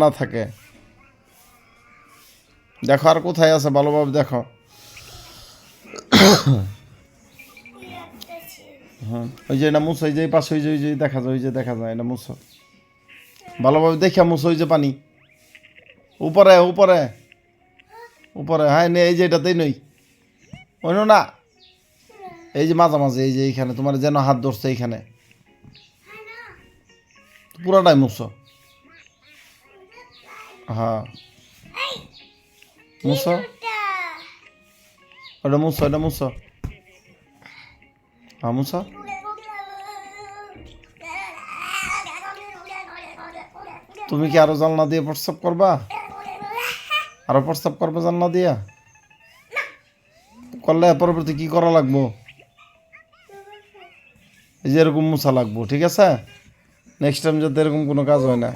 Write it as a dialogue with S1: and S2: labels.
S1: না থাকে। দেখো আর কোথায় আছে ভালোভাবে দেখো। হ্যাঁ ওই যে এটা মুছো, ওই যে পাশে ওই যে দেখা যায়, ওই যে দেখা যায়, এটা মুছো ভালোভাবে দেখিয়া মুছো। ওই যে পানি উপরে উপরে উপরে, হ্যাঁ নে, এই যে এটাতেই নই, অন্য না, এই যে মাঝামাঝি, এই যে এইখানে তোমার যেন হাত ধরছে এইখানে, পুরাটাই মুছো। হ্যাঁ মুছো, ওটা মুছো, এটা মুছো, হ্যাঁ মুছো। তুমি কি আরো জানলা দিয়ে প্রস্রাব করবা? আরো প্রস্রাব করবে জানলা দিয়া? করলে পরবর্তী কি করা লাগবো? এই যে এরকম মুছা লাগবো, ঠিক আছে? নেক্সট টাইম যাতে এরকম কোনো কাজ হয় না।